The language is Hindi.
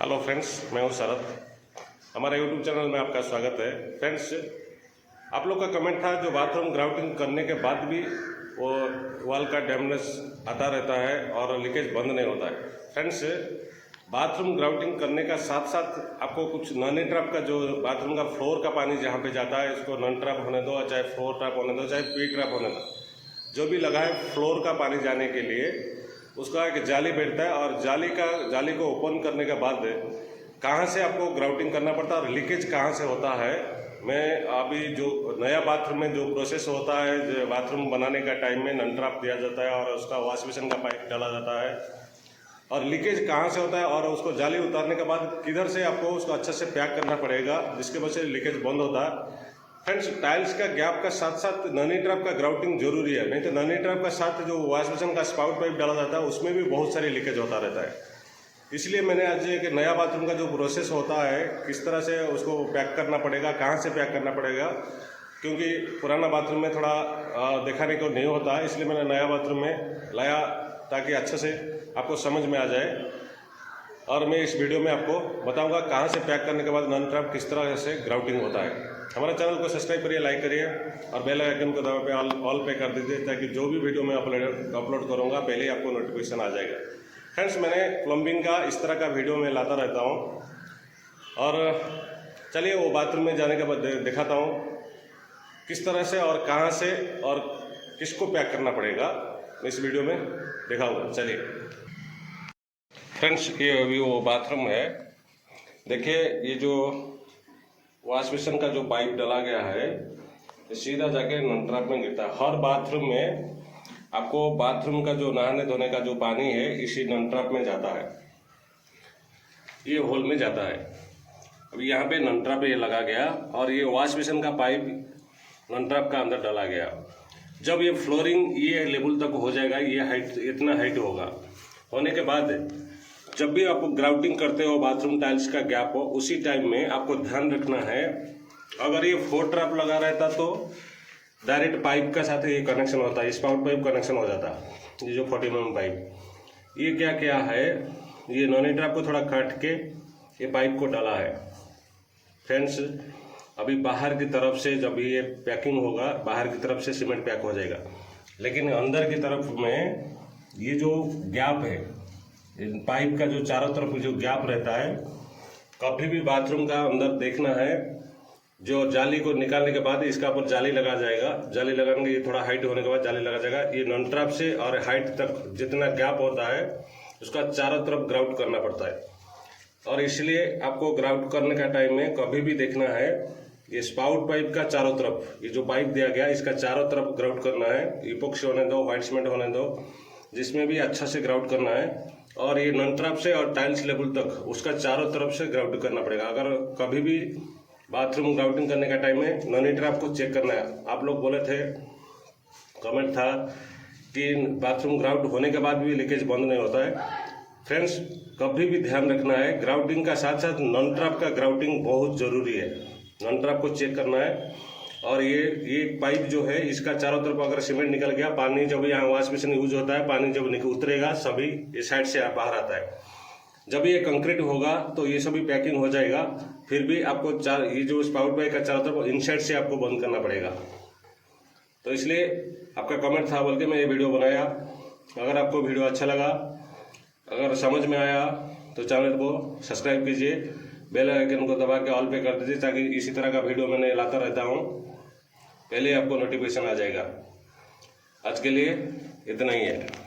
हेलो फ्रेंड्स, मैं हूं शरद। हमारे यूट्यूब चैनल में आपका स्वागत है। फ्रेंड्स, आप लोग का कमेंट था जो बाथरूम ग्राउटिंग करने के बाद भी वो वॉल का डैमेज आता रहता है और लीकेज बंद नहीं होता है। फ्रेंड्स, बाथरूम ग्राउटिंग करने का साथ साथ आपको कुछ नॉन ट्रैप का जो बाथरूम का फ्लोर का पानी जहाँ पे जाता है, इसको नॉन ट्रैप होने दो, चाहे फ्लोर ट्रैप होने दो, चाहे पी ट्रैप होने दो, जो भी लगा है फ्लोर का पानी जाने के लिए उसका एक जाली बैठता है और जाली को ओपन करने के बाद कहाँ से आपको ग्राउटिंग करना पड़ता है और लीकेज कहाँ से होता है। मैं अभी जो नया बाथरूम में जो प्रोसेस होता है, जो बाथरूम बनाने का टाइम में नॉन ट्रैप दिया जाता है और उसका वॉश बेसिन का पाइप डाला जाता है और लीकेज कहाँ से होता है और उसको जाली उतारने के बाद किधर से आपको उसको अच्छे से पैक करना पड़ेगा जिसके वजह से लीकेज बंद होता है। फ्रेंड्स, टाइल्स का गैप का साथ साथ नॉन ट्रैप का ग्राउटिंग जरूरी है, नहीं तो नॉन ट्रैप का साथ जो वॉश बेसिन का स्पाउट पाइप डाला जाता है उसमें भी बहुत सारी लीकेज होता रहता है। इसलिए मैंने आज एक नया बाथरूम का जो प्रोसेस होता है, किस तरह से उसको पैक करना पड़ेगा, कहाँ से पैक करना पड़ेगा, क्योंकि पुराना बाथरूम में थोड़ा दिखाने को नहीं होता है, इसलिए मैंने नया बाथरूम में लाया ताकि अच्छे से आपको समझ में आ जाए। और मैं इस वीडियो में आपको बताऊंगा कहाँ से पैक करने के बाद नॉन ट्रैप किस तरह से ग्राउटिंग होता है। हमारे चैनल को सब्सक्राइब करिए, लाइक करिए और बेल आइकन को दबा पे ऑल पे कर दीजिए ताकि जो भी वीडियो मैं अपलोड करूँगा पहले ही आपको नोटिफिकेशन आ जाएगा। फ्रेंड्स, मैंने प्लम्बिंग का इस तरह का वीडियो में लाता रहता हूँ और चलिए वो बाथरूम में जाने के बाद दिखाता हूँ किस तरह से और कहाँ से और किसको पैक करना पड़ेगा, मैं इस वीडियो में दिखाऊँगा। चलिए फ्रेंड्स, ये अभी वो बाथरूम है। देखिए, ये जो वॉश बेसिन का जो पाइप डाला गया है सीधा जाके नॉन ट्रैप में गिरता है। हर बाथरूम में आपको बाथरूम का जो नहाने धोने का जो पानी है इसी नॉन ट्रैप में जाता है, ये होल में जाता है। अभी यहाँ पे नॉन ट्रैप ये लगा गया और ये वॉश बेसिन का पाइप नॉन ट्रैप का अंदर डाला गया। जब ये फ्लोरिंग ये लेवल तक हो जाएगा, ये हाइट इतना हाइट होने के बाद जब भी आप ग्राउटिंग करते हो बाथरूम टाइल्स का गैप हो, उसी टाइम में आपको ध्यान रखना है, अगर ये 4 ट्रैप लगा रहता तो डायरेक्ट पाइप का साथ ये कनेक्शन होता है, स्पाउट पाइप कनेक्शन हो जाता। ये जो 40 mm पाइप, ये क्या है, ये नॉन ट्रैप को थोड़ा काट के ये पाइप को डाला है। फ्रेंड्स, अभी बाहर की तरफ से जब ये पैकिंग होगा, बाहर की तरफ से सीमेंट पैक हो जाएगा, लेकिन अंदर की तरफ में ये जो गैप है पाइप का, जो चारों तरफ जो गैप रहता है, कभी भी बाथरूम का अंदर देखना है, जो जाली को निकालने के बाद इसका ऊपर जाली लगा जाएगा। जाली लगाएंगे, ये थोड़ा हाइट होने के बाद जाली लगा जाएगा। ये नॉन ट्रैप से और हाइट तक जितना गैप होता है उसका चारों तरफ ग्राउट करना पड़ता है। और इसलिए आपको ग्राउट करने का टाइम में कभी भी देखना है, ये स्पाउट पाइप का चारों तरफ, ये जो पाइप दिया गया इसका चारों तरफ ग्राउट करना है। इपोक्सी होने दो, व्हाइट सीमेंट होने दो, जिसमें भी अच्छा से ग्राउट करना है। और ये नॉन ट्रैप से और टाइल्स लेवल तक उसका चारों तरफ से ग्राउट करना पड़ेगा। अगर कभी भी बाथरूम ग्राउटिंग करने का टाइम में नॉन ट्रैप को चेक करना है। आप लोग बोले थे, कमेंट था कि बाथरूम ग्राउट होने के बाद भी लीकेज बंद नहीं होता है। फ्रेंड्स, कभी भी ध्यान रखना है, ग्राउटिंग का साथ साथ नॉन ट्रैप का ग्राउटिंग बहुत ज़रूरी है। नॉन ट्रैप को चेक करना है। और ये पाइप जो है इसका चारों तरफ अगर सीमेंट निकल गया, पानी जब यहाँ वॉश बेसिन यूज होता है, पानी जब उतरेगा सभी इस साइड से बाहर आता है। जब ये कंक्रीट होगा तो ये सभी पैकिंग हो जाएगा। फिर भी आपको ये जो स्पाउट पाइप का चारों तरफ इनसाइड से आपको बंद करना पड़ेगा। तो इसलिए आपका कमेंट था बोल के मैं ये वीडियो बनाया। अगर आपको वीडियो अच्छा लगा, अगर समझ में आया तो चैनल को सब्सक्राइब कीजिए, बेल आइकन को दबा के ऑल पे कर दीजिए ताकि इसी तरह का वीडियो मैंने लाता रहता हूँ, पहले आपको नोटिफिकेशन आ जाएगा। आज के लिए इतना ही है।